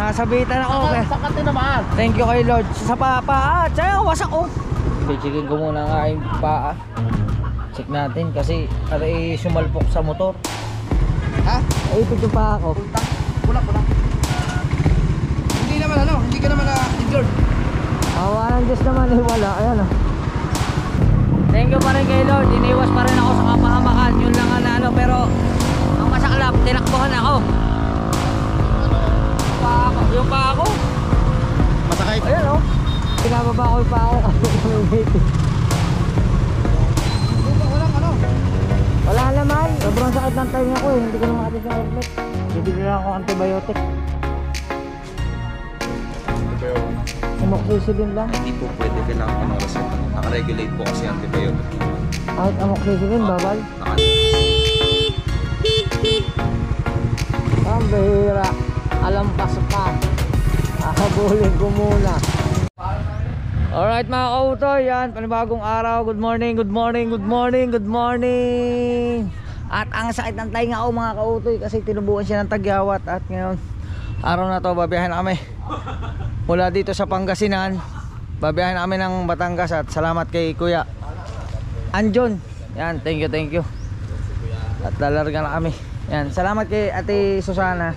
nasabitan ako. Sakatin naman. Thank you kay Lord. Sa paa, tsaya wasak ko. Checkin ko muna nga yung paa. Check natin kasi aray sumalpok sa motor. Ha? Ay, ipit yung paa ko. Pula. Hindi naman hindi ka naman na-injured. Awa ng Diyos naman wala. Ayan o. Thank you pa rin kay Lord. Iniwas pa rin ako sa kapahamakan. Yun lang ang pero ang masaklap, tinakbuhan ako. Yung paa ko. Masakay. Ayan o. Pinababa ko yung paa ko kasi wala naman. Sobrang sakit ng tayo ko eh. Hindi ko na makatis ng outlet. Bibili lang ako antibiotic. Amoxicillin lang. Hindi po pwede kailangan pa ng reseta. Nakaregulate po kasi antibiotic. Kahit amoxicillin, bawal. Ang bihira. Alampas pa. Habulin ko muna. Alright mga kautoy, yan, panibagong araw. Good morning. At ang sakit ng tainga ko mga kautoy kasi tinubuan siya ng tagyawat. At ngayon, araw na to, babiyahin na kami mula dito sa Pangasinan. Babiyahin na kami ng Batangas. At salamat kay Kuya Anjon. Yan, thank you. At lalarga na kami. Yan, salamat kay Ate Susana.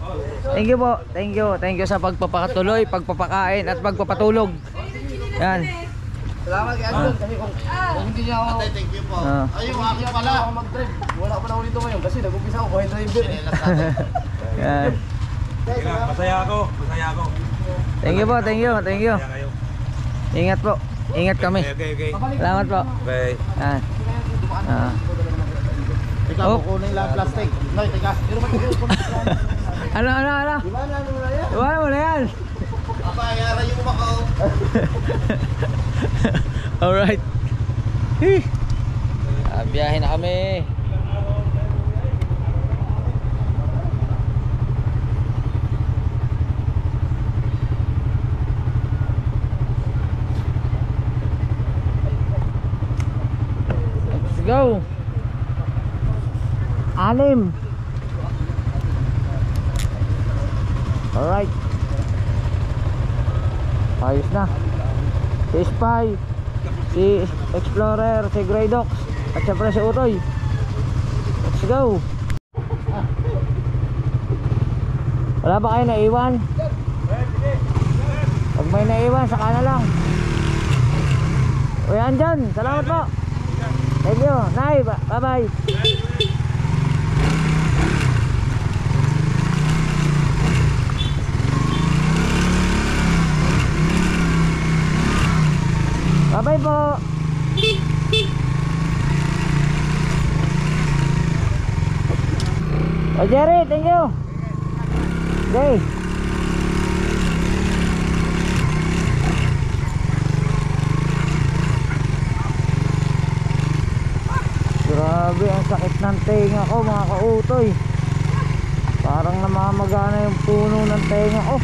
Thank you po. Thank you sa pagpapatuloy, pagpapakain at pagpapatulog. Yan. Salamat kay Anton kasi kung hindi niya ako. Thank you po. Ay, yung akin pala ako mag-drive. Wala pa na ulit ngayon kasi nag-umpisa ako buhay driver. Yan. Masaya ako. Thank you. Ingat po. Ingat kami. Okay. Salamat po. Bye. Yan. Ikaw kukunin lang plastic. Noy, teka. Pero Ano? Iwan mo na yan. Papayara yung Macau. Alright. Biyahe na kami. Let's go. 6. Alright. Ayos na. Si Spy, si Explorer, si Greydox, at syempre si Utoy. Let's go. Wala ba kayo naiwan? Pag may naiwan, saka na lang. O yan dyan, salamat po. Thank you, Nay, bye bye. Bye-bye po. Oh Jerry, thank you. Okay. Grabe ang sakit ng tenga ko mga kautoy. Parang namamagana yung puno ng tenga ko.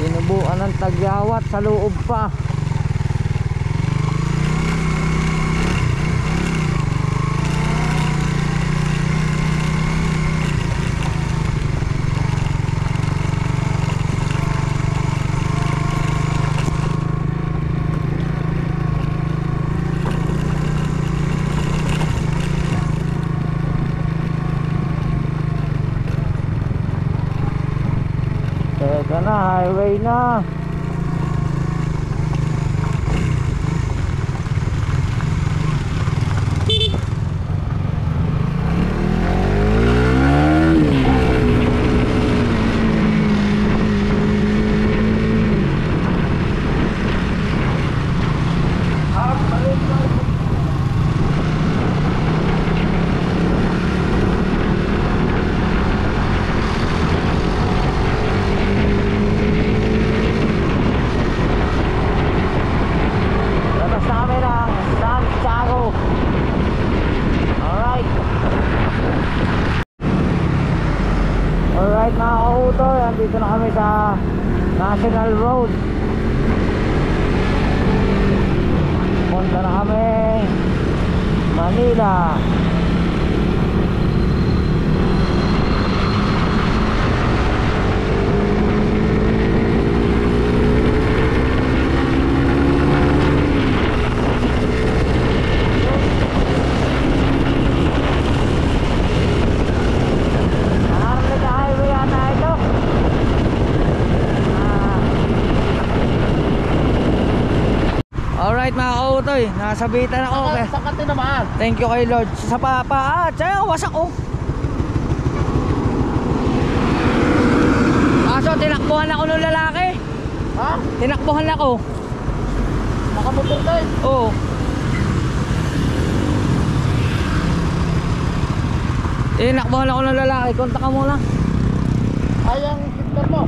Sinubuan ng tagyawat sa loob pa. Teka na, highway na. Alright mga kautoy, andito na kami sa National Road. Punta na kami Manila. Alright mga kautoy, nasabitan ako. Saan ka tinamaan? Thank you kay Lord. Sa papa, tsaya, wasak oh. Kaso tinakbuhan ako ng lalaki. Ha? Tinakbuhan ako. Nakamotor ka eh. Oo. Tinakbuhan ako ng lalaki. Kontak ka muna. Ay, ang sister mo.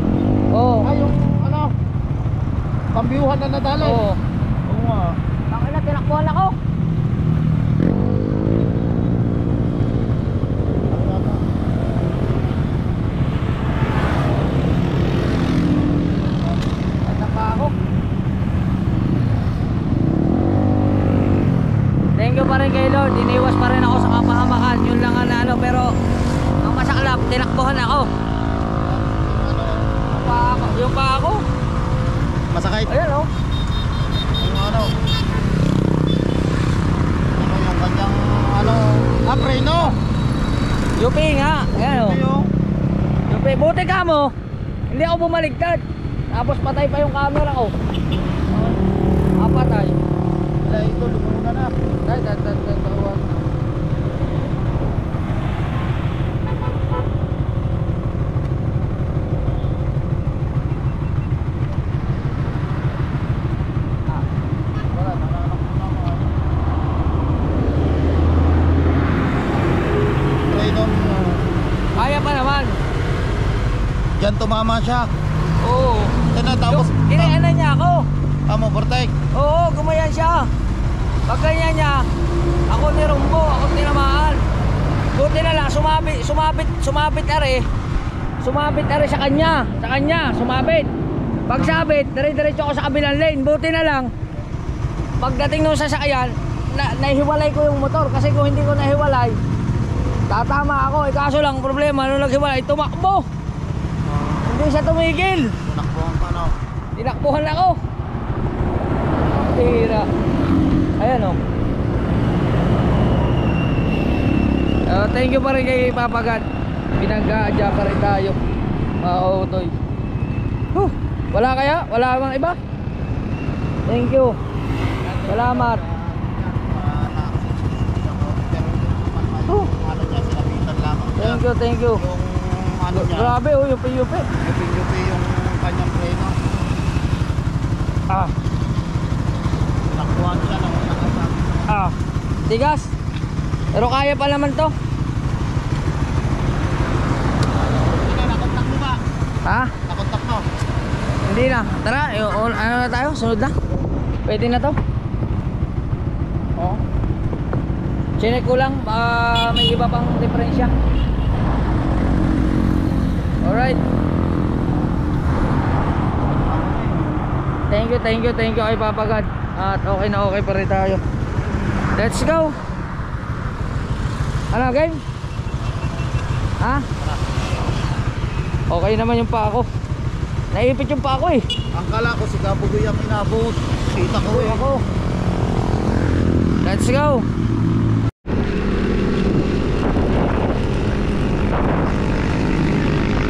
Oo. Ay, yung ano, pambiyuhan na nadali. Oo. Oo nga. Tangina, tinakbuhan ako. Kontak pa ako. Thank you pa rin kay Lord. Iniwas pa rin ako sa kapahamakan. Yun lang ang ano. Pero ang masaklap, tinakbuhan ako. Yung pa ako. Masakay. Ayan oh. Yung ano yung kanyang ano, preno. Yupi nga. Ayan oh. Yung Yupi. Buti ka mo. Hindi ako bumaligtad. Tapos patay pa yung camera ko. Patay. wala ito, lumuna na. Tawag. Wala, nananakuna mo. Preno. Kaya pa naman. Diyan tumama siya. Oo. Tapos Ginaanan niya ako. tamo protect. Oo, gumayan siya. Pag ganyan niya, ako nirumbo, ako tinamaan. Buti na lang, sumabit are. Sumabit are sa kanya. Sa kanya, sumabit. Pag sabit, dire-diretso ako sa kabilang lane. Buti na lang, pagdating nung sasakyan, nahiwalay ko yung motor. Kasi kung hindi ko nahiwalay, tatama ako. Kaso lang, problema, nung naghiwalay, tumakbo. Hindi siya tumigil. Nakbuhan pa no. Tinakbuhan ako. Tira. Ayan oh. Thank you pa rin kay Papa God. Pinagkaadya pa rin tayo. Mga kautoy. Wala kaya? Wala bang iba? Thank you. Salamat. Ano niya, sinabitan lamang siya. Thank you. Yung ano niya, Grabe oh, yupi-yupi. yupi-yupi yung kanyang preno. Nakbuhan siya nung nakasabi. Tigas. Pero kaya pa naman to. Nakontak mo ba? Ha? Nakontak mo? Hindi na. Tara, ano na tayo? Sunod na? Pwede na to? Oo. Chinek ko lang, baka may iba pang diferensya. Alright. Thank you kay Papa God. At okay na okay pa rin tayo. Let's go. Ano, game? Ha? Okay naman yung pa ako. Naipit yung pa ako eh. Ang kala ko si Gabugoy ang inabot. Kita ko eh. Ako. Let's go.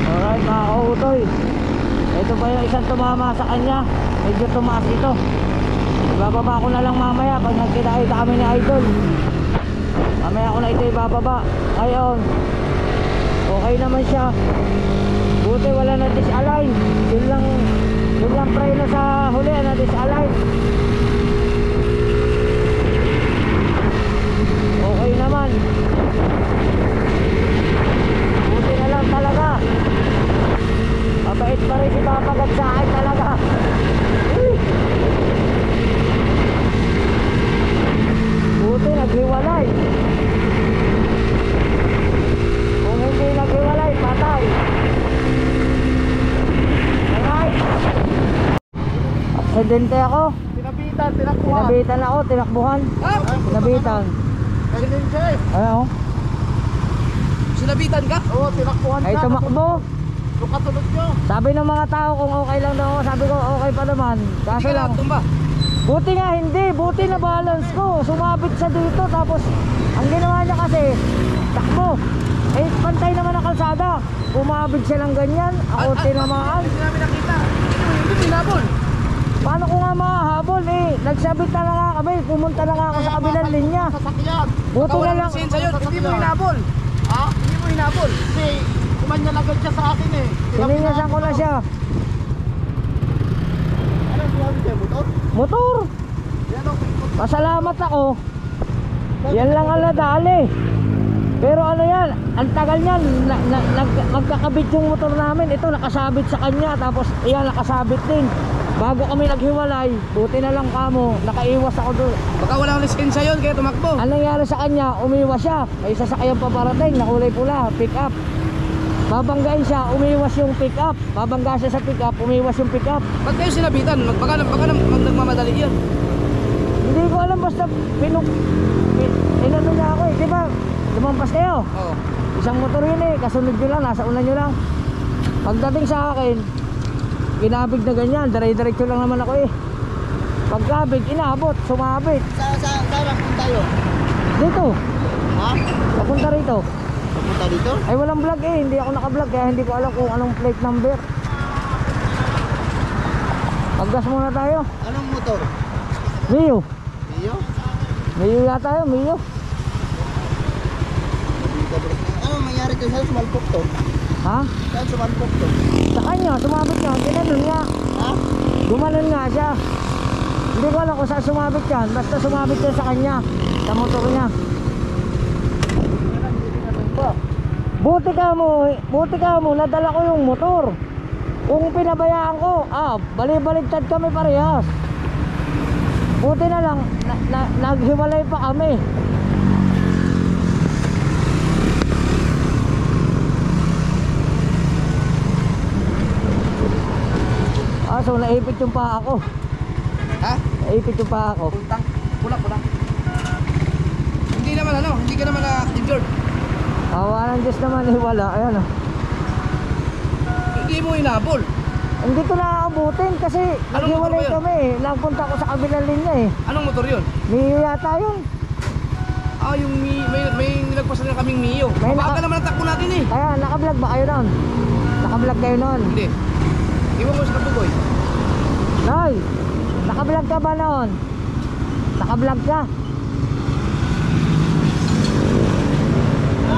Alright mga kautoy. Ito pa yung isang tumama sa kanya. Medyo tumaas ito. Ibababa ko na lang mamaya pag nagkita-kita kami ni Idol. Mamaya ko na ito ibababa. Ngayon, okay naman siya. Buti wala na disalign. Yun lang preno sa huli na disalign. Okay naman. Buti na lang talaga. Mabait pa rin si Papa God sa akin talaga. Buti naghiwalay. Kung hindi naghiwalay, patay. Alright. Aksidente ako. Pinabitan, tinakbuhan. Tinabitan ako, tinakbuhan. Tinabitan. Ganyan siya eh. Ano? Sinabitan ka? Oo, tinakbuhan ka. Ay tumakbo. Yung katulad nyo. Sabi ng mga tao kung okay lang daw ako, sabi ko okay pa naman. Kaso lang, tumba. buti nga hindi, buti na balance ko. Sumabit siya dito tapos ang ginawa niya kasi, takbo. Eh, pantay naman ang kalsada. Bumabit siya ng ganyan, ako tinamaan. Hindi namin nakita. Hindi tinabol. Paano ko nga mahahabol eh? Nagsabit na nga kami, pumunta na nga ako sa kabilang linya. Sasakyan. Buti na lang. Lisensya yun, hindi mo hinabol. Ha? Hindi mo hinabol. Kasi kumanya agad siya sa akin eh. Sininyasan ko na siya. Ano sinabi siya, motor? Motor! Yan o. Pasalamat ako. Yan lang ang nadali. Pero ano yan, ang tagal niyan, magkakabit yung motor namin. Ito nakasabit sa kanya, tapos yan nakasabit din. Bago kami naghiwalay, buti na lang kamo, nakaiwas ako doon. Baka walang lisensya yun, kaya tumakbo. Ang nangyari sa kanya, umiwas siya. May sasakyan pa parating, na kulay pula, pick up. Babanggain siya, umiwas yung pick up. Babangga siya sa pick up, umiwas yung pick up. Ba't kayo sinabitan? Baka nagmamadali yan. Hindi ko alam, basta inano niya ako eh. Di ba, lumampas kayo? Oo. Isang motor yun eh, kasunod nyo lang, nasa una nyo lang. Pagdating sa akin, kinabig na ganyan, dire-diretso lang naman ako eh. Pagkabig, inabot, sumabit. Saan punta yun? Dito, Ha? papunta rito. Punta dito? Ay walang vlog eh, hindi ako naka-vlog kaya hindi ko alam kung anong plate number. Paggas muna tayo. Anong motor? Mio. Iyo? Mio yata yun, Mio. Ano mangyari to sa'yo? Sumalpok to? Ha? Saan sumalpok to? Sa kanya, sumabit nga, ginanon nga. Ha? Gumanon nga siya. Hindi ko alam kung saan sumabit yan, basta sumabit yan sa kanya, sa motor niya. Buti ka mo, nadala ko yung motor. Kung pinabayaan ko, bali-baligtad kami parehas. Buti na lang, naghiwalay pa kami. So naipit yung paa ko. Ha? Naipit yung paa ko. Puntang? Pula. Hindi naman hindi ka naman na-injured. Awa ng Diyos naman eh, wala. Ayan oh. Hindi mo hinabol. Hindi ko naaabutin kasi naghiwalay motor ba yun? kami eh. Nagpunta ko sa kabilang linya eh. Anong motor yun? Mio yata yun. Yung may nilagpasan na kaming Mio. May Baka naka- naman ang takbo natin eh. Kaya nakablog ba kayo nun? Nakablog kayo nun? Hindi. Iwan mo sa kabugoy. Noy, nakablog ka ba nun? Nakablog ka?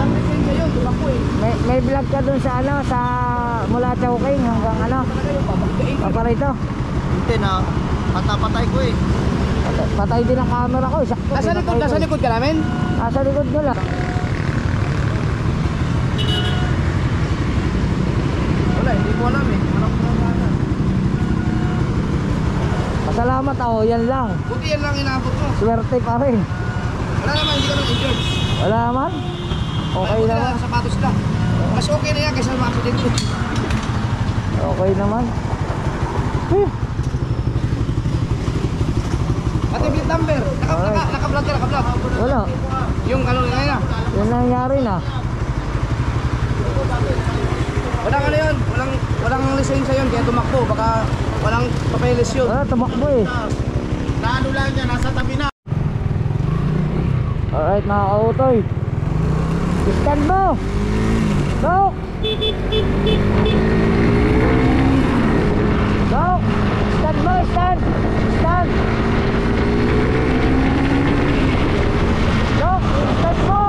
Lisensya yun, tumakbo eh. May vlog ka dun sa ano, sa mula Chowking hanggang ano? Talaga yung babagdain. Paparito. Hindi na. Patay ko eh. Patay din ang camera ko. Sakto, pinatay ko Nasa eh. likod ka namin? Nasa likod nyo lang. Wala, hindi ko alam eh. Pasalamat ako, yan lang. Buti yan lang inabot mo. Swerte pa rin. Wala naman, hindi ka naman injured. Wala naman. Okay Buti naman. lang, sapatos lang. Mas okay na yan kaysa ma-accident ko. Okay naman. Pati plate number. Naka-vlog ka, naka-vlog. Wala. Yung ano ngayon na. Yan nangyari na. Walang ano yun. Walang lisensya yun. Kaya tumakbo. Baka walang papeles yun. Wala, tumakbo eh. Naano lang niya. Nasa tabi na. Alright mga kautoy. Stand mo. Go. Go. Stand mo, stand. Stand. Go. Stand mo.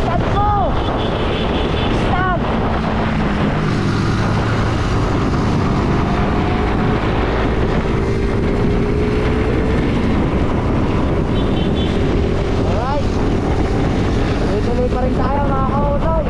Stand mo. Stand. Alright. Tuloy pa rin tayo mga kautoy.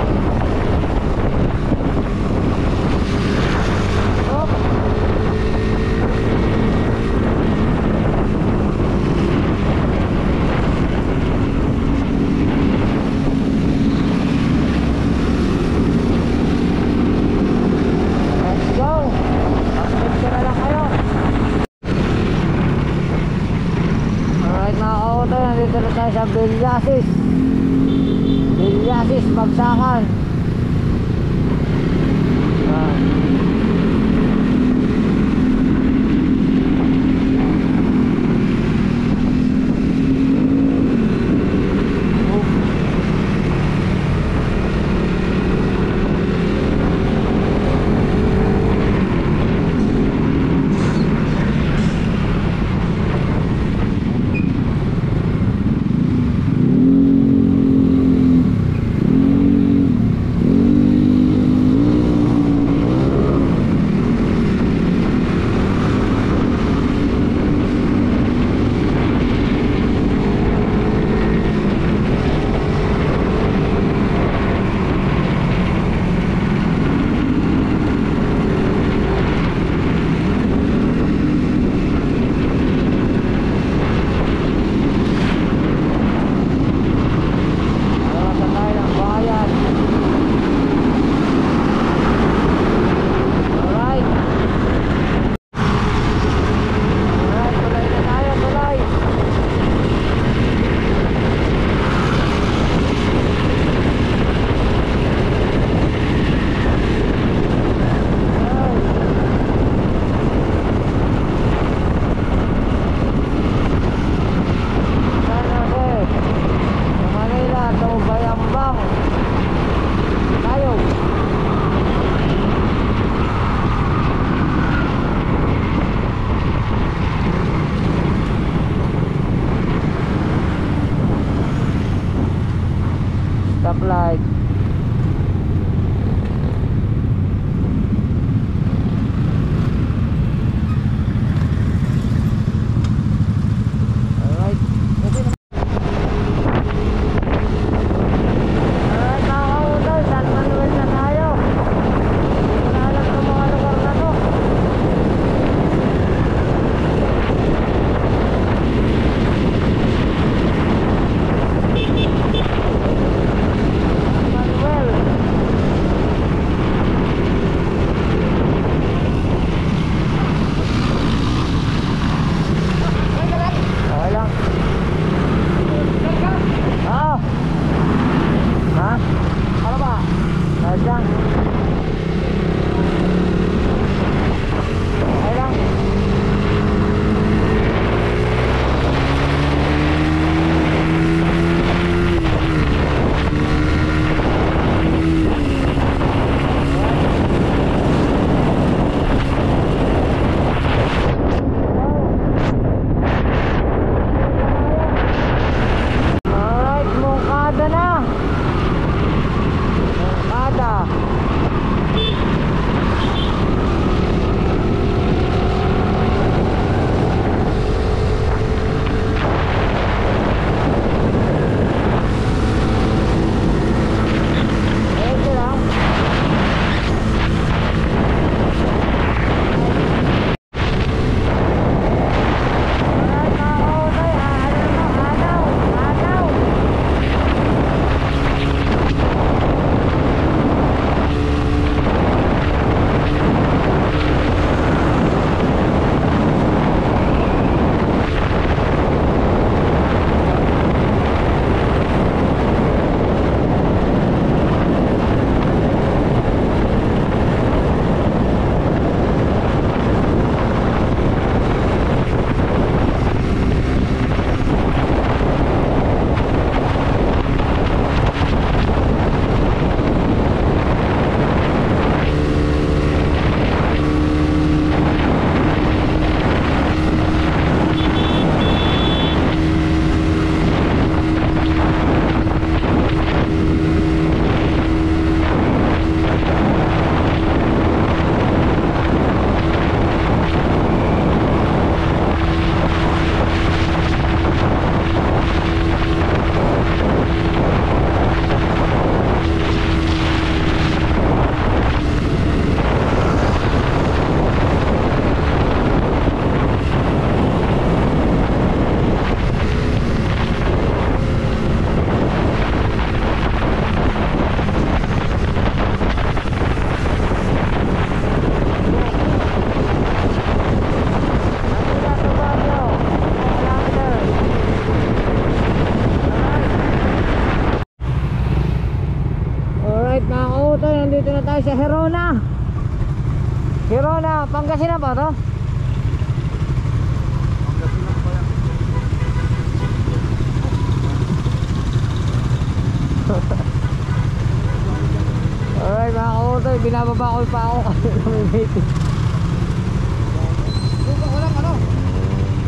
mga kautoy, nandito na tayo sa Herona. Herona, Pangasinan ba to? Pangasinan pa yan. Alright mga kautoy, binababa ko pa ako kasi may meeting. Walang ano?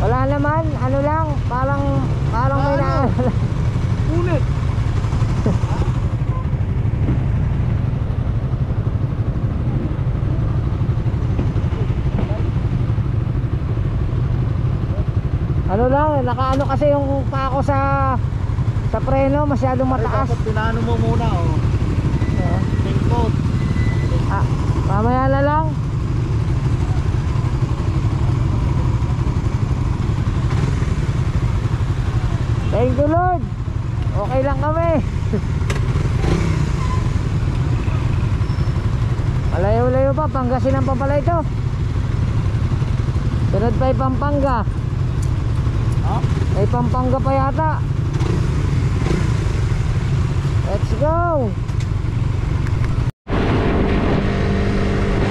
Wala naman, ano lang, parang may naalala. Ulit. Ano lang, nakaano kasi yung pa ako sa preno, masyadong mataas. Dapat pinano mo muna oh. Take note. Ah, mamaya na lang. Thank you Lord. Okay lang kami. Malayo-layo pa, Pangasinan pa pala ito. Sunod pa yung Pampanga. May Pampanga pa yata. Let's go.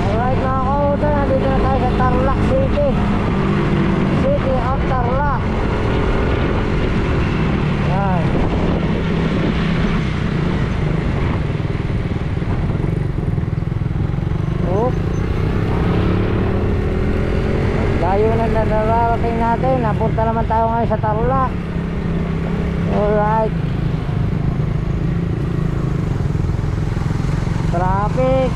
Alright mga kautoy, nandito na tayo sa Tarlac City. City of Tarlac. Yan. Oh. Layo na nararating natin. Napunta naman tayo ngayon sa Tarlac. Alright. Traffic.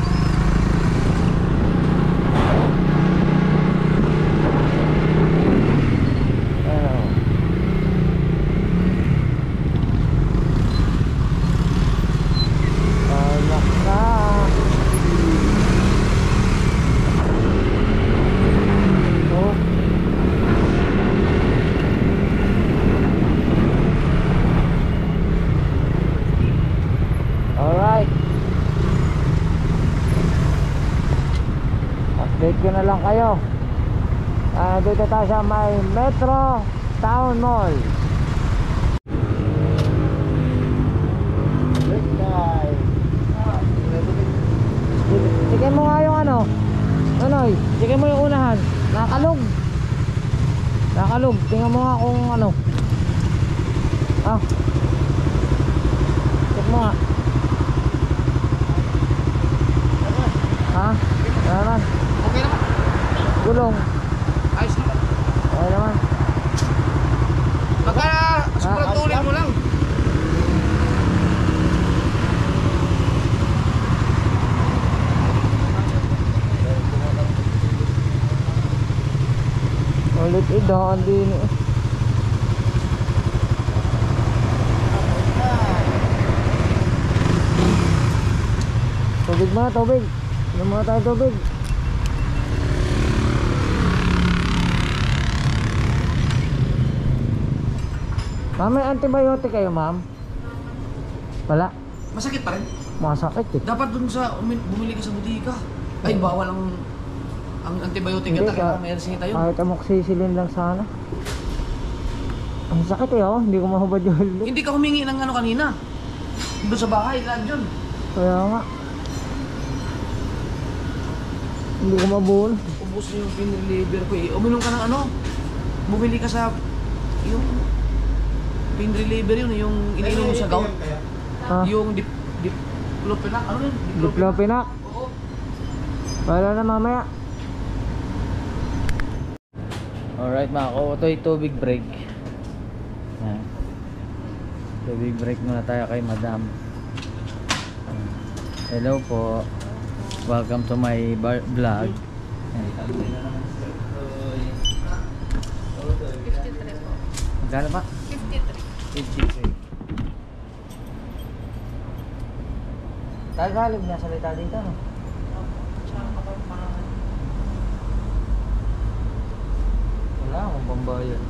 Tarlac na. Oh. Alright. Update ko na lang kayo. Dito tayo sa may Metro Town Mall. Sige mo nga yung ano, Nonoy, sige mo yung unahan. Nakalog. Tingnan mo nga kung ano. Check mo nga. Ha? Naman. Okay naman. Gulong. Ayos naman. Okay naman. Baka siguraduhin mo lang. Ulit idaan din eh. Tubig muna, tubig. Inom muna tayo tubig. Ma'am, may antibiotic kayo ma'am? Wala. Masakit pa rin. Masakit eh. Dapat dun sa bumili ka sa butika. Ay, bawal ang antibiotic Hindi yata. ka. Kaya may resita yun. Kahit amoxicillin lang sana. Ang sakit eh oh. Hindi ko mahubad yung ulit. Hindi ka humingi ng ano kanina. Doon sa bahay, lahat yun. Kaya nga. Hindi ko mabuhol. Ubus na yung pain reliever ko eh. Uminom ka ng ano. Bumili ka sa yung pain reliever yun. Yung ininom mo sa gout. Ha? Yung diclofenac. Ano yun? Diclofenac. Oo. Wala na mamaya. Alright mga kautoy, tubig break. Yan. Tubig break muna tayo kay madam. Hello po. Welcome to my vlog. Yan. 53 po. Magkano pa? 53. 53. Tagalog na salita dito no? Wala akong pambayad.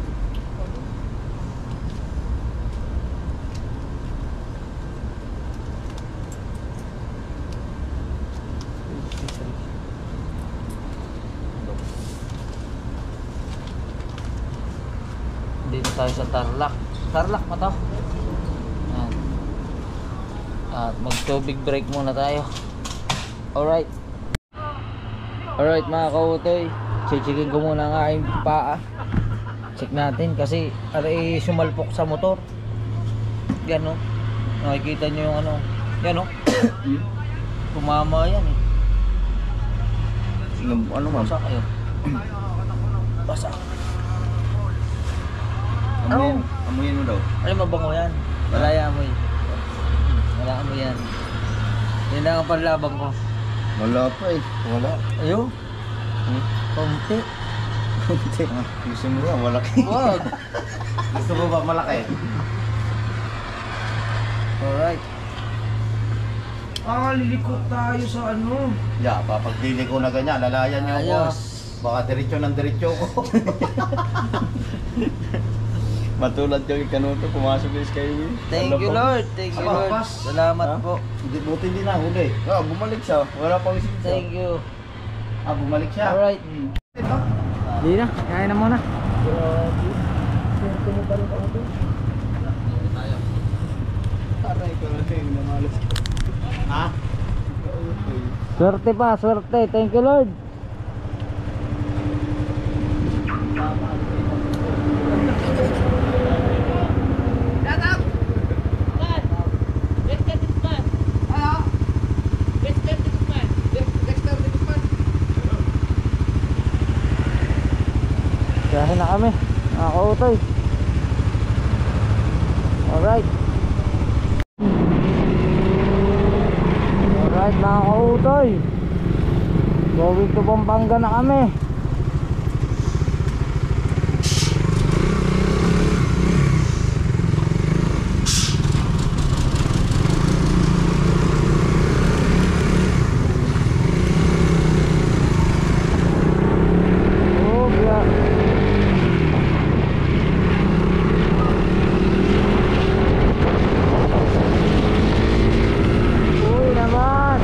Dito tayo sa Tarlac. Tarlac pa to. Yan. At mag-tubig break muna tayo. Alright. Alright mga kautoy. Chichikin ko muna ang aking paa. Check natin kasi aray sumalpok sa motor. Yan o. Nakikita nyo yung ano. Yan o. Tumama yan eh. Ano ma'am? Basa kayo. Basa. Amuyin mo daw. Ano mabango yan? Wala yan amoy. Wala amoy yan. Yan lang ang panlabang ko. Wala pa eh. Wala. Ayo. Konti. Hindi. Gusto mo ba? Malaki. Wag. Gusto mo ba malaki? Alright. Lilikot tayo sa ano. Yeah, papagdili ko na ganyan. Lalayan niyo ako. Ayos. Baka diretso ng diretso ko. Matulad yung kanuto, pumasok yung Skyway. Thank you Lord. Thank you Lord. Pas. Salamat Ha? po. Hindi, buti hindi na huli. Bumalik siya. Wala pang lisensya. Thank you. Bumalik siya. Alright. Ito. Hindi na. Kaya na muna. Aray ko lang yung namalas. Ha? Swerte pa. Swerte. Thank you Lord. Kaya na kami. Nakakautoy. Alright. Alright mga kautoy. Going to Pampanga na kami. Oh, yeah. Uy naman.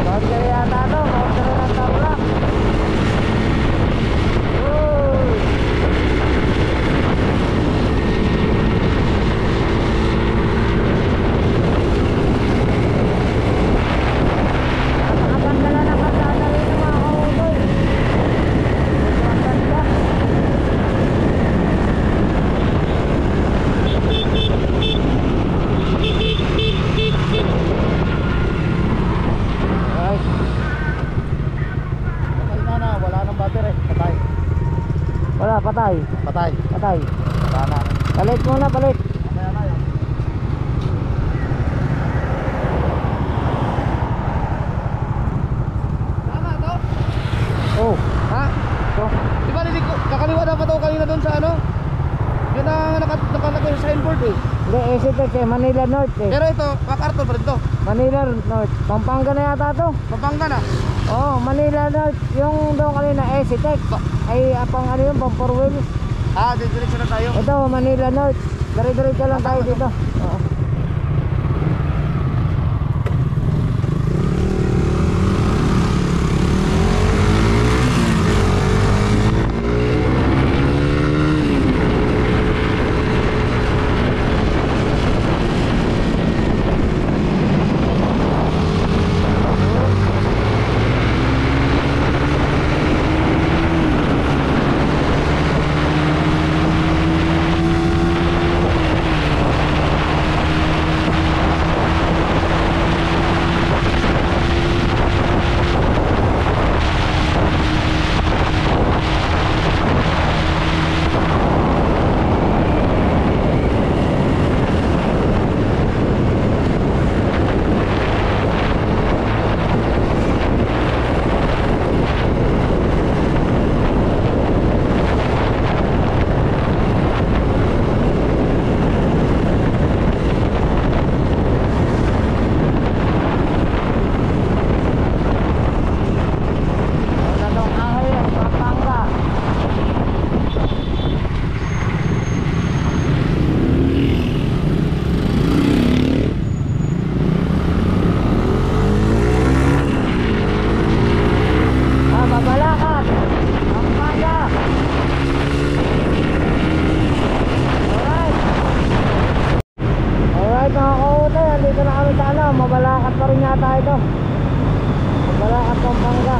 Boundary yata to. Boundary ng Tarlac. Uy. Nakaganda na nakaganda rin yung mga kautoy. Nakaganda. Alright. Patay na. Wala nang battery. Patay. Wala, patay. Patay. Patay. Wala na. Palit muna, palit. Patay na yan. Tama to? Oh. Ha? So, Di ba kakaliwa na pa to kanina doon sa ano? Yun ang nakalagay sa signboard eh. hindi, Exitex eh. Manila North eh. Pero ito, MacArthur pa rin to. Manila North. Pampanga na yata to. Pampanga na. Oh, Manila North. Yung doon kanina, Exitex. Ay, pang ano yun, pang 4 wheels. Diretso na tayo. Ito, Manila North. Dire-diretso lang tayo dito. Oo. Pampanga.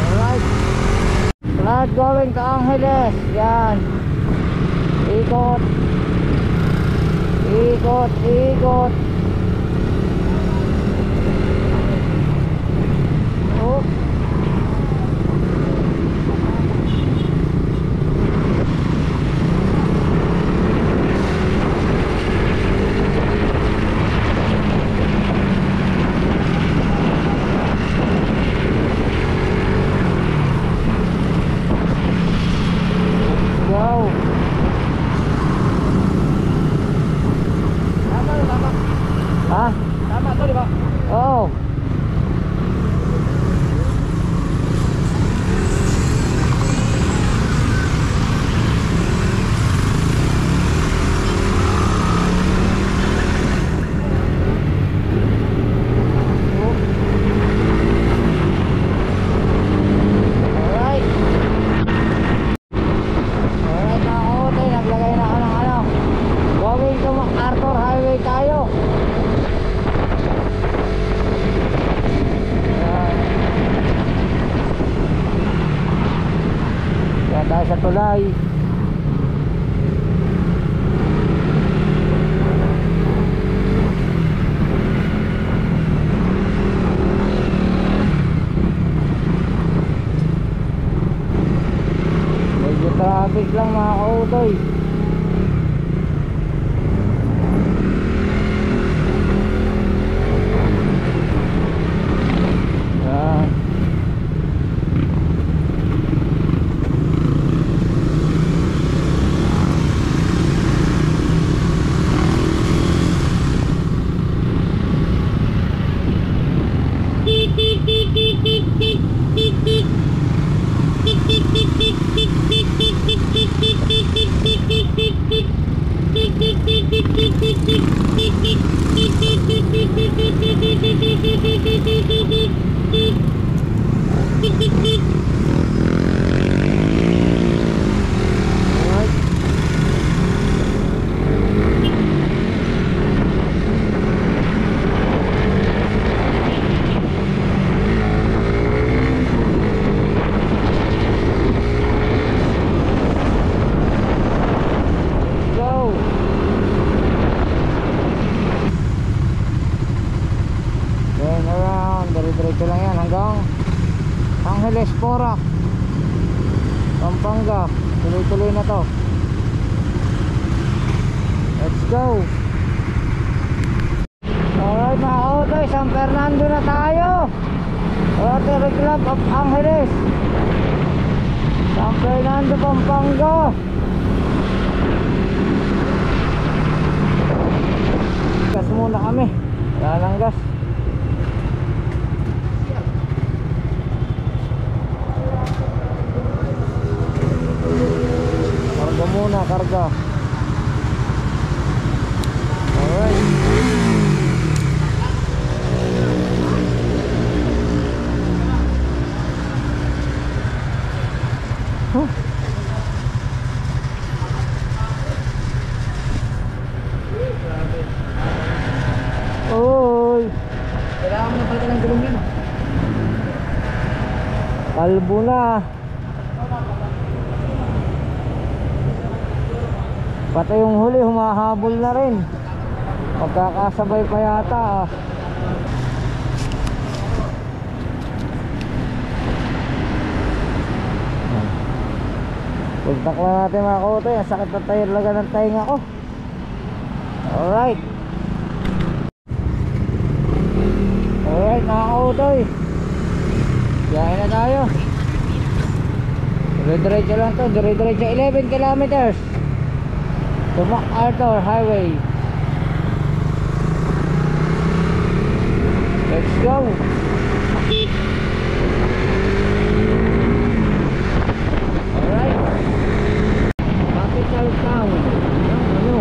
Alright. Lahat going to Angeles. Yan. Ikot. Ikot, ikot. Oh. Go. Ha? Tama to, di ba? Oo. Alright. Alright mga kaotoy, naglagay na ako ng ano. Going to MacArthur Highway tayo. Yan tayo sa tulay. Medyo traffic lang mga kautoy. Yan. Go. Then around, dire-diretso lang yan hanggang Angeles, Porac, Pampanga. Tuloy-tuloy na to. Let's go. Alright mga kautoy, San Fernando na tayo. Rotary Club of Angeles, San Fernando, Pampanga. Gas muna kami. Wala lang gas. Karga muna, karga. Alright. Huh. Oy, Kailangan mo na palitan ng gulong yun. kalbo na. Pati yung huli humahabol na rin. Magkakasabay pa yata ah. Pagtakla natin mga kautoy. Ang sakit na tayo laga ng tainga ko. Alright. Alright mga kautoy, biyahe na tayo. Dire-diretso lang to. Dire-diretso 11 kilometers to MacArthur Highway. Let's go. Alright. Capital Town ng ano?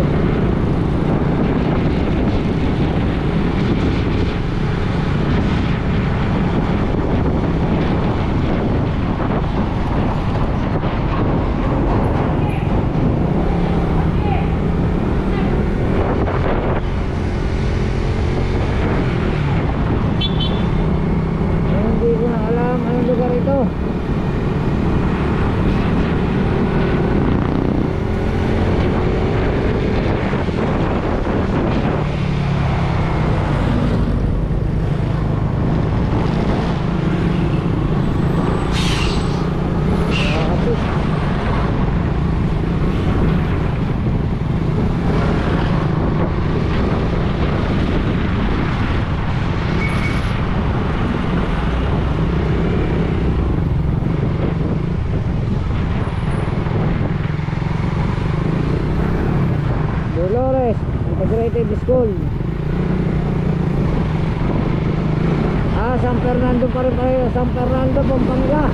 Native School. San Fernando pa rin tayo. San Fernando, Pampanga.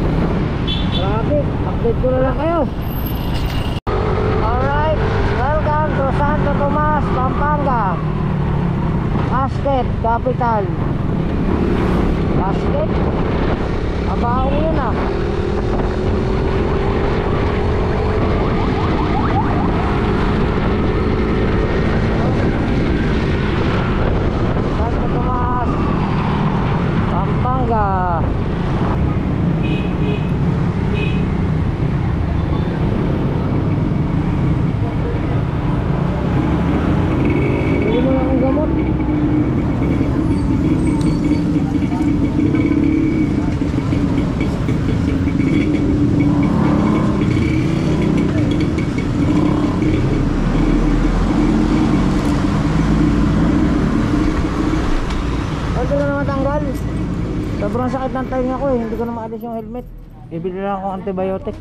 Traffic, update ko na lang kayo. Alright, welcome to Santo Tomas, Pampanga. Basket, capital. Basket? Abaong yun ah. Santo Tomas, Pampanga. Bili mo lang ang gamot. Ito na naman tanggal. Sobrang sakit ng tainga ko eh. Hindi ko na maalis yung helmet. Bibili lang ako antibiotic.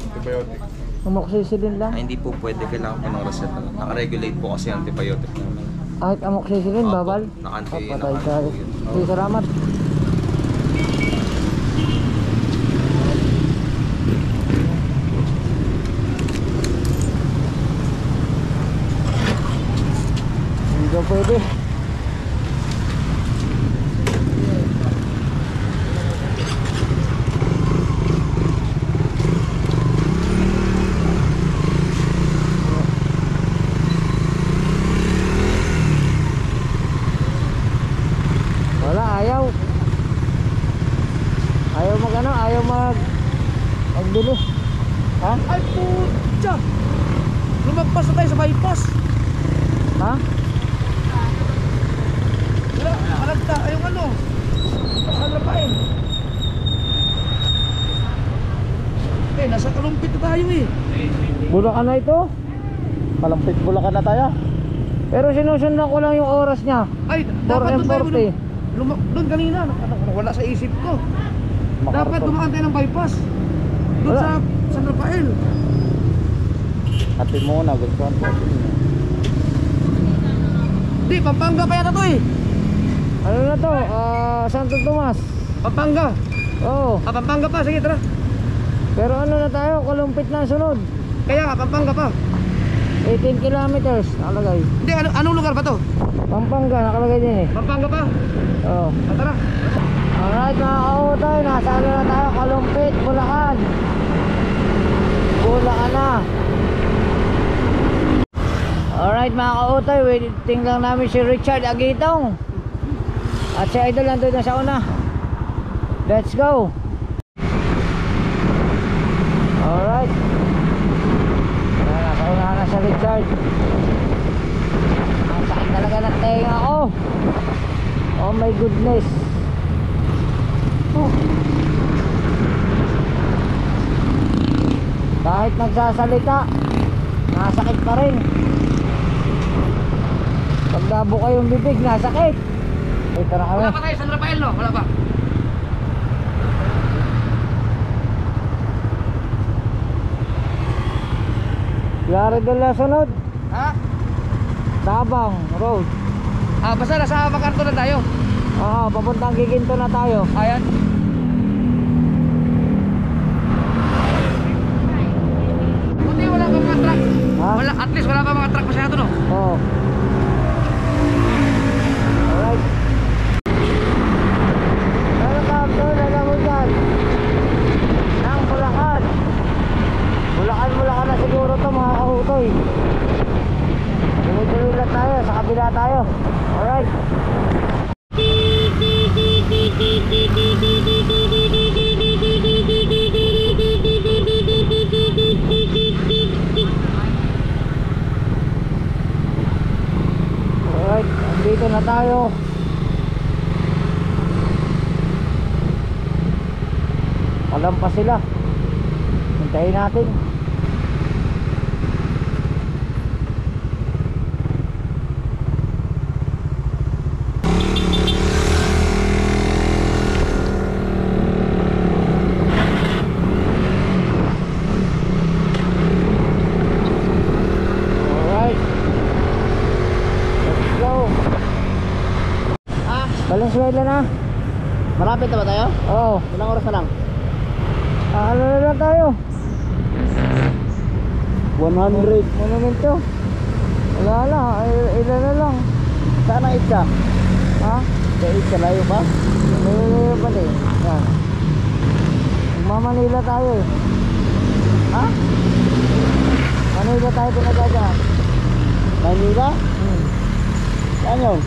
Antibiotic. Amoxicillin lang. Ay, hindi po pwede, kailangan po ng reseta. Naka-regulate po kasi antibiotic naman. Kahit amoxicillin, Opo, bawal. naka-anti- Patay naka- tayo. po yun. Sige, salamat. Hindi ka pwede. Wala, ayaw. Ayaw mag ano, ayaw magbili. Ha? Ay, putya! Lumagpas na tayo sa bypass. Ha? Wala, nakalagta. Ay, yung ano. Saan na pa eh? Eh, nasa Kalumpit na tayo eh. Bulacan na ito. Malampit Bulacan na tayo. Pero sinusundan ko lang yung oras niya. Ay, dapat doon tayo. 4:40. Doon kanina. Wala sa isip ko. Dapat Makarton. dumaan tayo ng bypass. Doon Wala. sa San Rafael. Ate mo na, gusto ko. Di, Pampanga pa yata to eh. Ano na to? Santo Tomas. Pampanga. Oo. Pampanga pa. Sige, tara. Pero ano na tayo? Kalumpit na ang sunod. Kaya nga, Pampanga pa. 18 kilometers nakalagay. Hindi, anong lugar ba to? Pampanga nakalagay din eh. Pampanga pa. Oo. Tara. Alright mga kautay, nasa ano na tayo? Kalumpit, Bulacan. Bulacan na. Alright mga kautay, waiting lang namin si Richard Agitong. At si Idol nandun na sa una. Let's go. Alright. Nasa una na si Richard. Ang sakit talaga ng tenga ko. Oh my goodness. Kahit nagsasalita, nasakit pa rin. Pag nabuka yung bibig, nasakit. Ito na kami. Wala pa tayo, San Rafael no? Wala pa. Yari doon na sunod. Ha? Tabang Road. Basta nasa Macarto na tayo. Papuntang Giginto na tayo. Ayan. Buti wala pa mga truck. Ha? Wala, at least wala pa mga truck masyado no? Oo. Alright. Welcome to Lalamugan ng Bulacan. Bulacan na siguro to mga kahutoy. Tuloy-tuloy lang tayo, sa kabila tayo. Alright. Alright, andito na tayo. Alam pa sila. Hintayin natin. Alright. Valenzuela na. Malapit na ba tayo? Oo. Ilang oras na lang? Ano na lang tayo? 100. Monumento. Wala na, ilan na lang. Saan ang isa? Ha? Sa isa, layo ba? May pa din. Yan. Magmamanila tayo eh. Ha? Manila tayo pinagdadaan. Manila? Saan yun?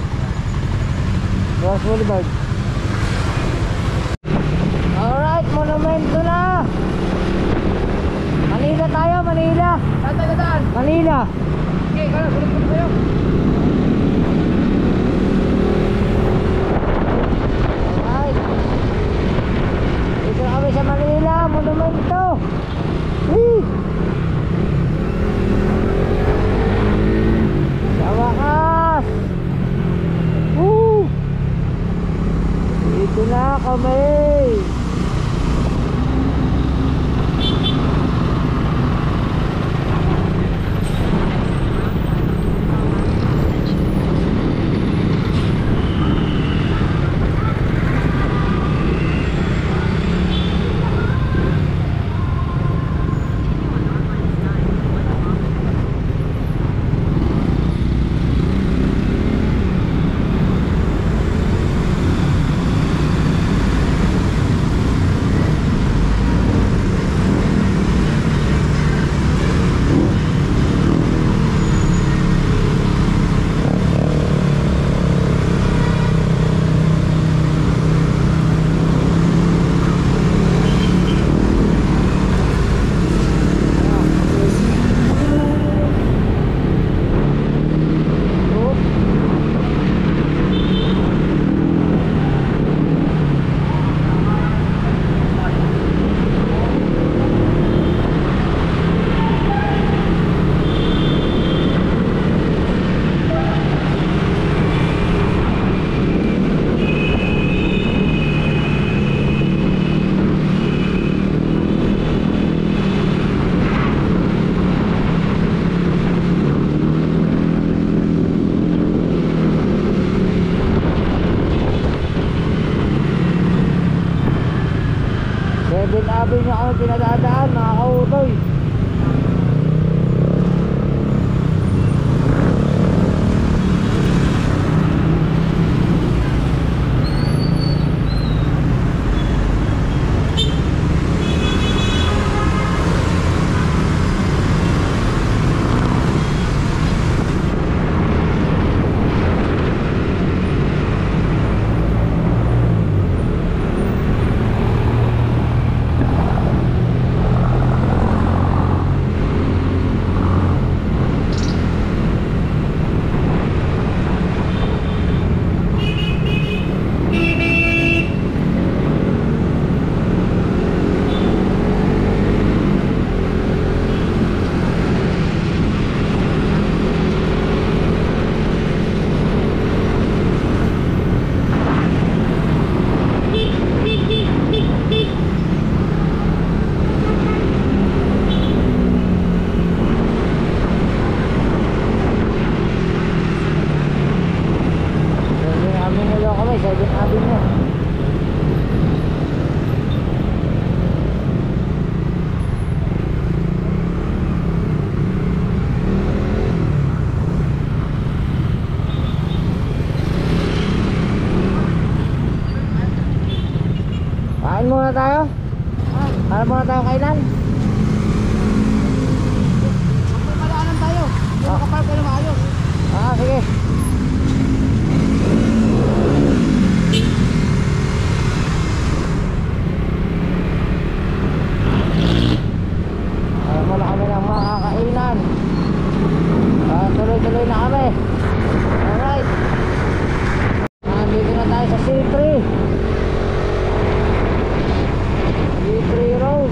Ross Boulevard. Alright, monumento na. Manila tayo, Manila. Saan tayo dadaan? Manila. Okay, kaya sulit ko tayo. Alright. Dito na kami sa Manila, monumento. Whee! Sa wakas. Woo! Dito na kami. Avenue ako pinadadaan mga kautoy. Kain muna tayo? Kain muna tayo kainan? Magpapadaanan tayo. Kung makapark ka na maayos. Sige. Muna kami ng mga kainan. Tuloy-tuloy na kami. Alright. Nandito na tayo sa C3 Road.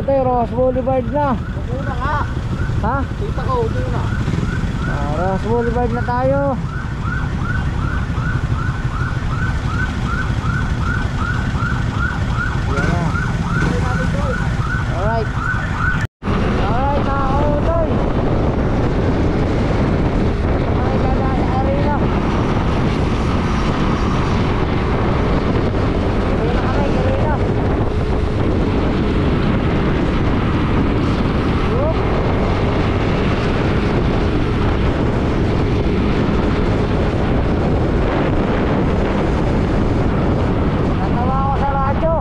Utoy, Ross Boulevard na. Muna ka. Ha? Kita ko, muna. Ross Boulevard na tayo. Yan na. Alright. Alright, mga kautoy. Ay, ganda sa arena. Gawin na kami, gawin na. Yup. Natawa ako sa radyo.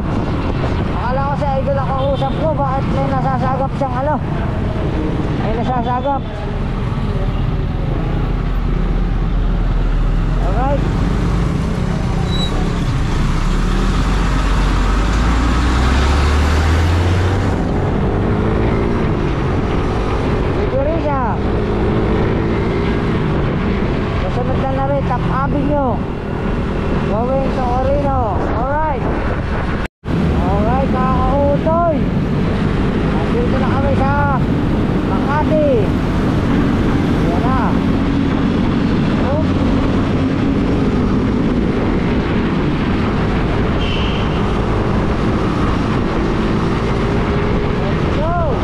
Akala ko si Idol ang kausap ko. Bakit may nasasagap siyang ano? May nasasagap. Alright. Sigurisa. Kasunod na rin, Top Avenue. Going to Orino. Alright. Alright, mga kautoy. Nandito na kami sa Makati. Yan na. Oh. Let's go.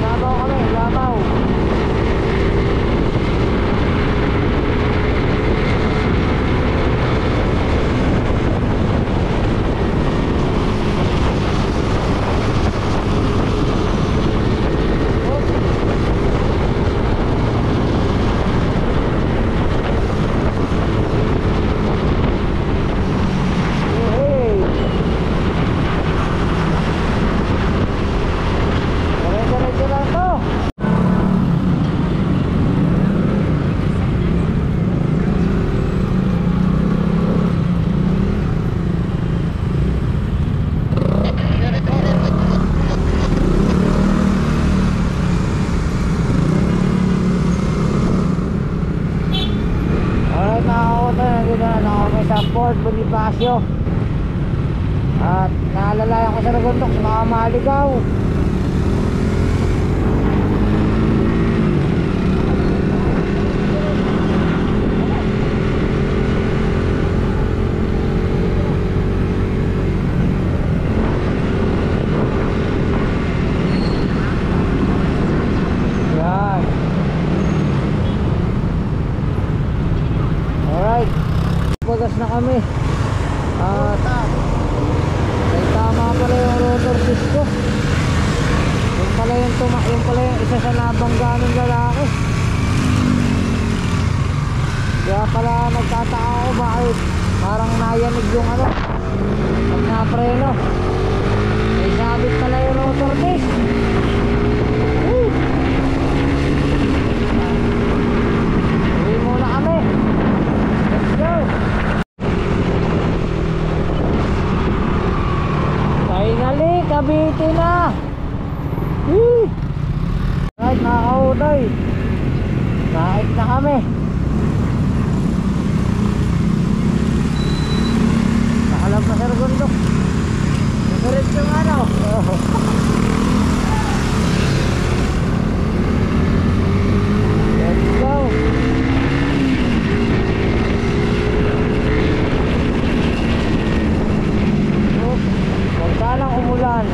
Labaw kami, labaw. Hey. Diretso lang to. Alright, mga kautoy, nandito na kami sa Fort Bonifacio. At naalalayan ko sa Ragondok sa mga maligaw. Yan. Alright. Bagas na kami. At may tama pala yung rotor disc ko. Yung pala yung isa sa nabangga ng lalaki. Kaya pala nagtataka ako bakit parang nayanig yung ano pag napreno. May sabit pala yung rotor disc. Woo! Uwi muna kami. Let's go. Finally, Cavite na. Woo! Right, mga kautoy. Kahit na kami. Nakalap na sa Ragondok. Diretso yung ano. Let's go. Oh, huwag sanang umulan.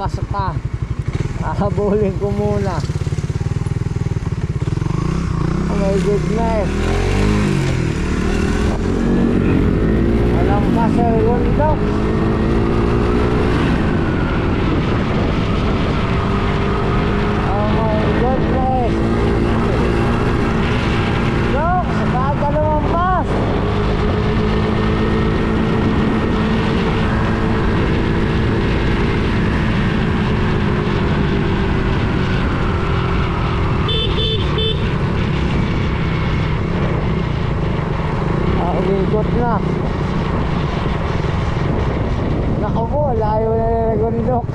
lampas pa. Hahabulin ko muna. Oh my goodness. Malampas sa Gondok. Oh my goodness. Dok, saan ka lumampas? Umigot na. Naku po, layo na nagundok.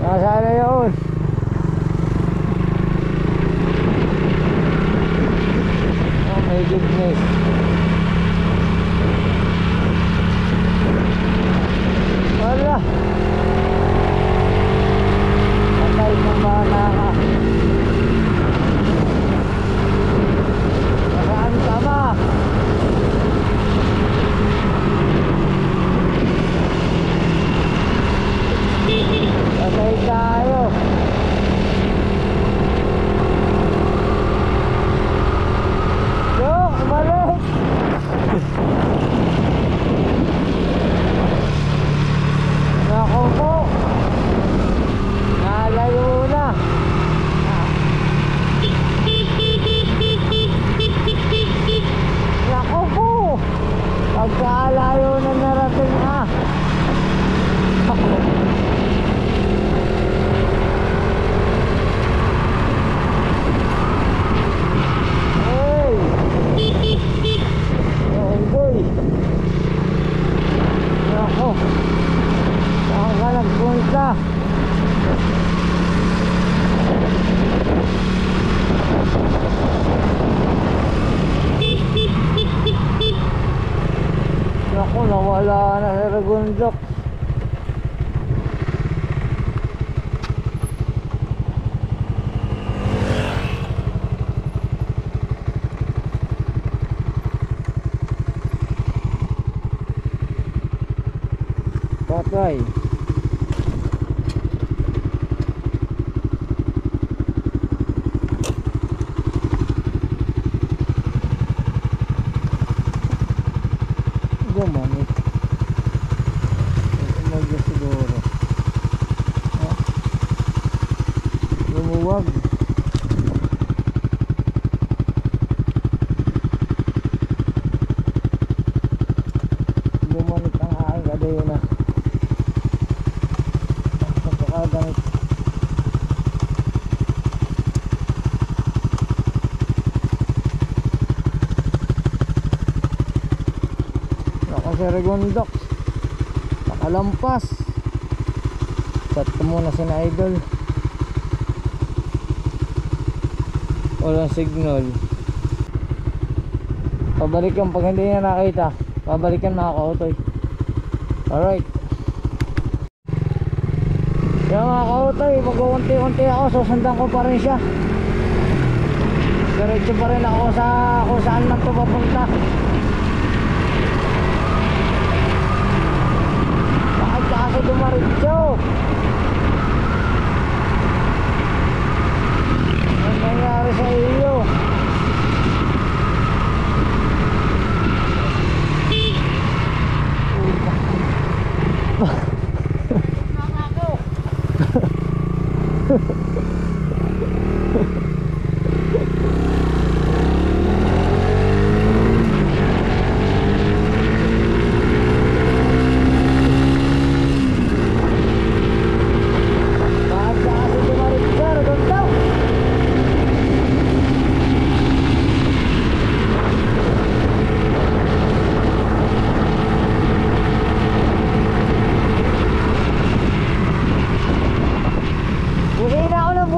Nasaan na yun? Oh my goodness. Wala. Patay ng bala ka. Nasaan ka ba? Patay tayo. Dok, balik. Naku po. Nalayo na. Naku po. Pagkalayo na narating ah. Hey! Unggoy! Naku! Saan ka nagpunta? Naku, nawala na sa Ragundok. Patay. Gumanit. Umagya siguro. Ah. Lumuwag. Gumanit ang aking kadena. Pagkakaganit. Si Ragundok nakalampas. Chat ko muna si na idol. Walang signal. Pabalikan pag hindi niya nakita. Pabalikan mga kautoy. Alright. Kaya mga kautoy, mag-unti-unti ako, susundan ko pa rin siya. Diretso pa rin ako sa kung saan lang ito papunta. Kasi dumaritso. Ano nangyari sa iyo?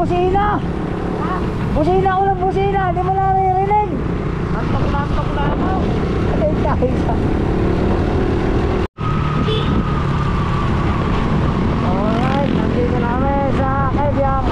Busina! Busina ako ng busina! Di mo na naririnig! Antok na ako! Ay, tayo siya! Alright, nandito namin sa Kebyang!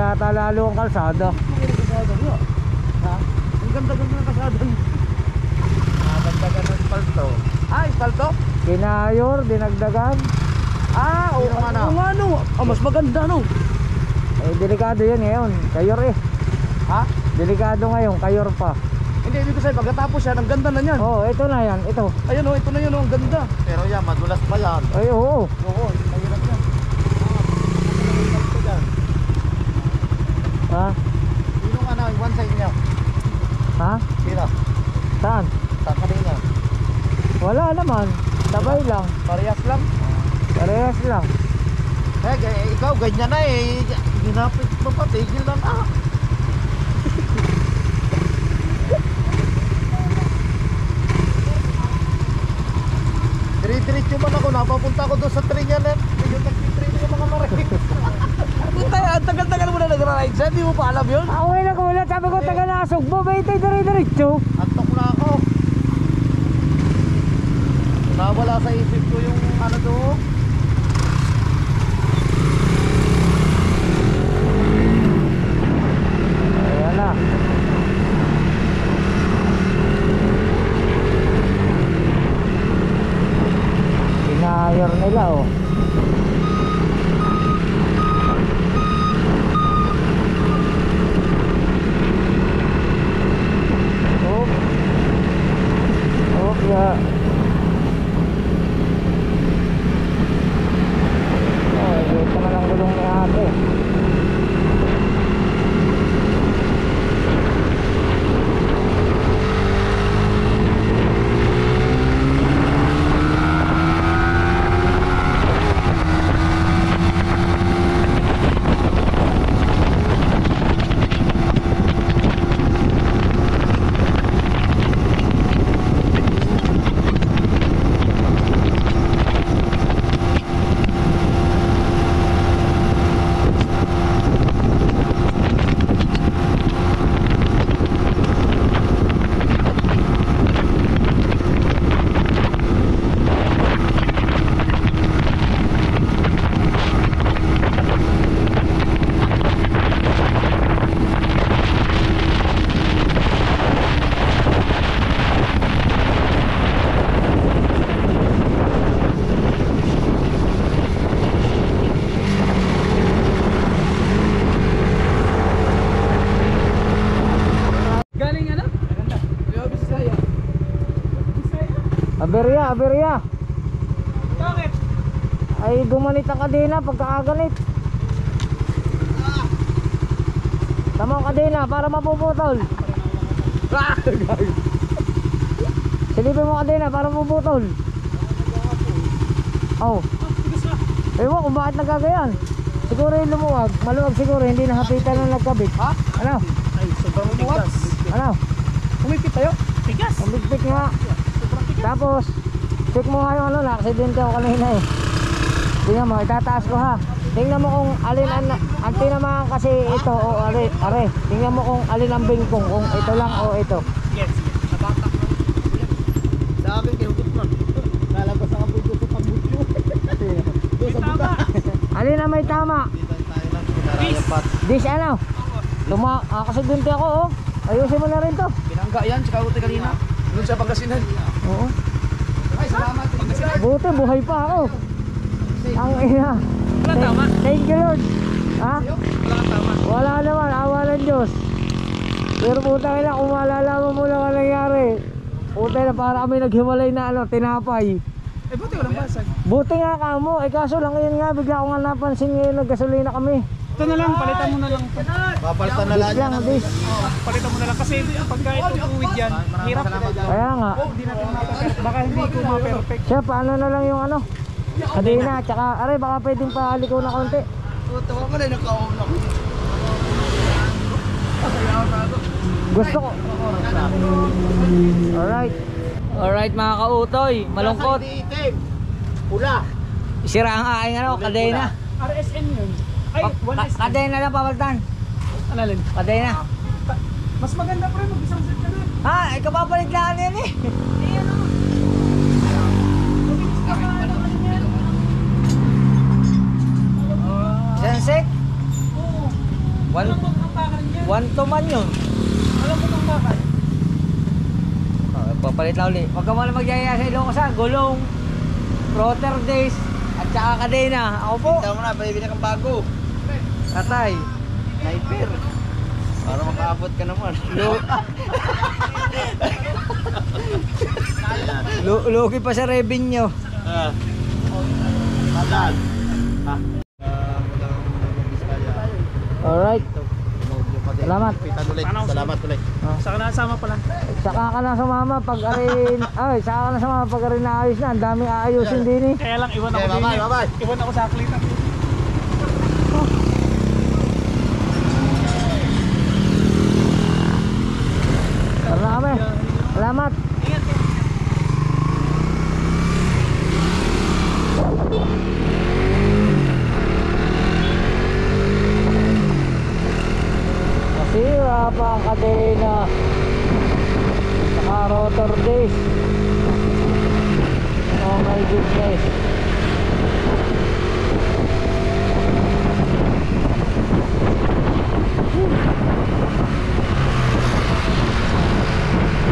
yata lalo ang kalsada. Ha? Ang ganda-ganda ng kasada. Nagdagan ng palto. Ah, espalto? Kinayor, dinagdagan. Oo nga no. Mas maganda no. Eh, delikado yan ngayon. Kayor eh. Ha? Delikado ngayon, kayor pa. Hindi, ibig ko sabihin, pagkatapos yan, ang ganda na yan. Oh, ito na yan, ito. Ayun o, ito na yun o, ang ganda. Pero yan, madulas pa yan. Ay, oo. Oo, mahirap yan. Ha? Sino nga na, one side niya? Ha? Sino? Saan? Sa kanina. Wala naman. Sabay lang. Parehas lang. Parehas lang. Ikaw, ganyan na eh. Ginapit mo pa, tigil na na. Dire-diretso man ako, napapunta ako doon sa train yan eh. Yung nag-train yung mga maraming. Puta, ang tagal-tagal mo na nagra-ride siya, di mo pa alam yun? Ako ay nakulat. Sabi ko, taga nasog mo. Ba ito dire-diretso? Antok na ako. Nawala sa isip ko yung ano doon. Ayan na. Kinayor nila oh. Yeah. Oh, dito na lang gulong ni ate. Aberya. Bakit? Ay gumanit ang kadena pagkakaganit. Tama ang kadena para mapuputol. Silipin mo kadena para mapuputol. Oh. Ewan kung bakit nagkagayan. Siguro yung lumuwag. Maluwag siguro, hindi nahapitan na nagkabit. Ha? Ano? Ay, sobrang bigas. Ano? Umipit tayo? Bigas. Umbigpik nga. Tapos check mo nga yung ano, na-aksidente ako kanina eh. Tingnan mo, itataas ko ha. Tingnan mo kung alin ang tinamaan kasi ito o are. Tingnan mo kung alin ang bingkong, kung ito lang o ito. Yes. Nabatak na. Sa akin, kinugot man. Nalabas ang apoy doon sa pambutyo. Doon sa buta. Alin ang may tama? Dito tayo lang, pinarayapat. This ano? Aksidente ako oh. Ayusin mo na rin to. Binangga yan, tsaka uti kanina. Doon sa Pangasinan. Oo. Ay, salamat. Pangasinan. Buti, buhay pa ako. Ang ina. Wala tama. Thank you Lord. Ha? Wala kang tama. Wala naman, awa ng Diyos. Pero puta ina, kung malalaman mo lang ang nangyari. Puta na, para kami naghiwalay na ano, tinapay. Eh, buti walang basag. Buti nga kamo, eh kaso lang yun nga, bigla ko nga napansin ngayon naggasolina kami. Ito na lang, palitan mo na lang. Papalitan na lang Dis lang, yan. dis. Palitan mo na lang kasi pagka ito tuwid yan, hirap. Kaya nga. Hindi natin ma-perfect. Baka hindi ko ma-perfect. Siya, paano na lang yung ano? Kadena, tsaka, aray, baka pwedeng paliko na konti. Tawa ka na, naka-on ako. Gusto ko. Alright mga kautoy, malungkot. Nasa itim. Pula. Sira ang aking ano, kadena. RSN yun. Ay, 1S. Kadena lang papalitan. Alalin. Kadena. Mas maganda pre, mag-isang set ka na. Ha, ikaw papalit lang yan eh. Mabilis ka pa, ano yan? Sensek? Oo. One, one to man yun. Alam mo kung bakit? Papalit na ulit. Huwag ka muna magyaya sa Ilocos, gulong, rotor disc, at saka kadena. Ako po. Ikaw mo na, bibili kang bago. Tatay. Sniper. Para makaabot ka naman. Lugi pa sa revenue. Tagal. Alright. Salamat. Salamat ulit. Saka nasama pala. Saka ka na sumama pag arin. Ay, saka ka na sumama pag arin na ayos na. Ang daming aayusin din eh. Kaya lang iwan Okay, ako din. bye-bye, bye-bye. Iwan ako sa aklitan. Tara na kami. Salamat. Ingat ka. Masira pa ang kadena. Saka rotor disc. Oh my goodness.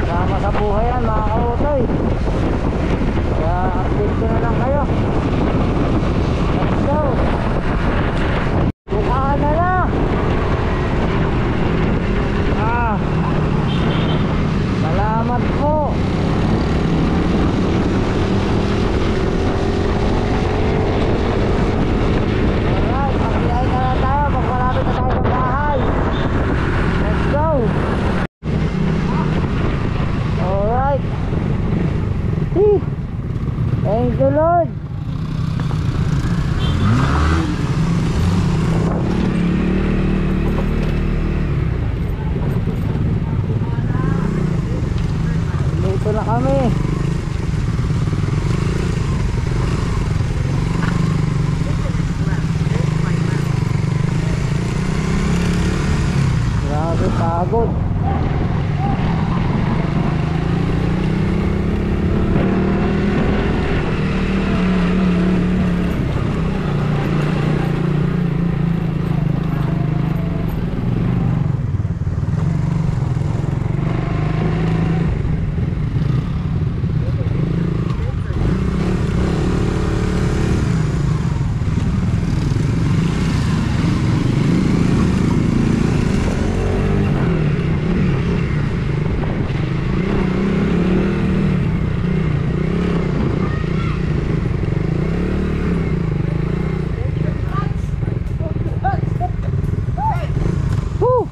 Sama sa buhay yan mga kautoy. Kaya update ko na lang kayo. Let's go. Bukaan na na. Salamat po. Alright, mag-iay na lang tayo pag malapit na tayo sa bahay. Let's go. Alright. Thank you Lord. Dito na kami. Grabe pagod. Woo!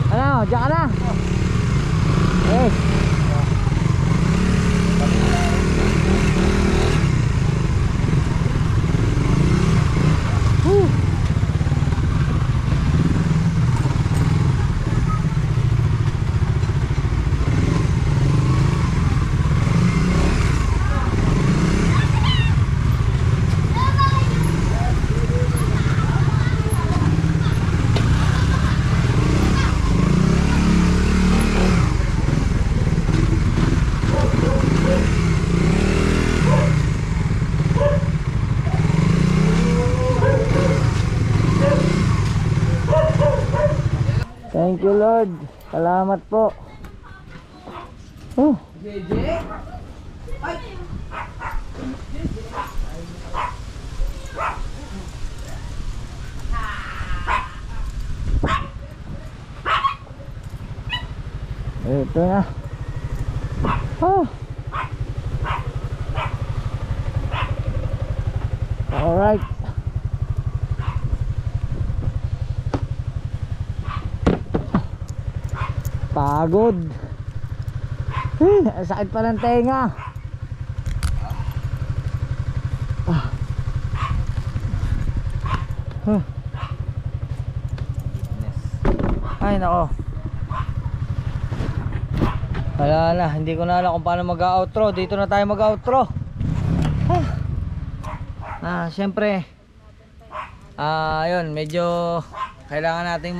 Ano, diyan ka na. Eh. Woo! Thank you Lord. Salamat po. Oh. Ito na. Oh. Alright. Pagod. Ang sakit pa ng tenga. Ay nako. Wala na, hindi ko na alam kung paano mag-outro. Dito na tayo mag-outro. Siyempre yun, medyo kailangan nating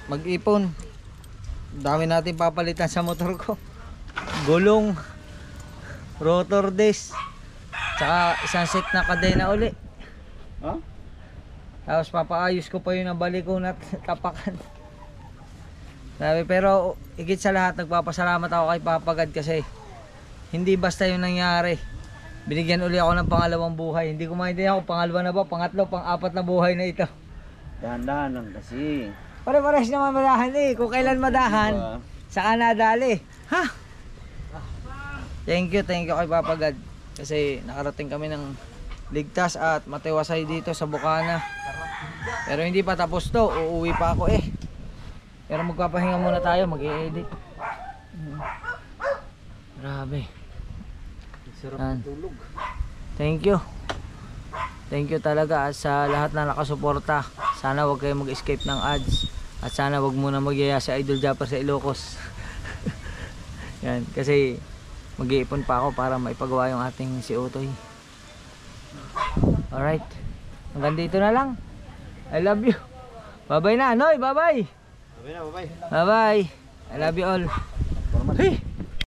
mag-ipon. Dami natin papalitan sa motor ko. gulong, rotor disc, tsaka isang set na kadena uli. Ha? Tapos papaayos ko pa yun ang balikon at tapakan. Sabi, pero higit sa lahat nagpapasalamat ako kay Papagad kasi hindi basta yung nangyari. Binigyan uli ako ng pangalawang buhay. Hindi ko maintindihan kung pangalawa na ba, pangatlo, pang-apat na buhay na ito. Dahan-dahan lang kasi. Pare-pares naman madahan eh. Kung kailan madahan, saka nadali. Ha? Thank you kay Papagad. Kasi nakarating kami ng ligtas at matiwasay dito sa Bukana. Pero hindi pa tapos to, uuwi pa ako eh. Pero magpapahinga muna tayo, mag-i-edit. Grabe. Sarap tulog. Thank you. Thank you talaga at sa lahat na nakasuporta. Sana wag kayo mag-escape ng ads. At sana wag muna magyaya si Idol Japper sa Ilocos. Yan, kasi mag-iipon pa ako para maipagawa yung ating si Otoy. Alright. Hanggang dito na lang. I love you. Bye-bye na, Noy. Bye-bye. Bye-bye na, bye-bye. Bye-bye. I love you all. Hey!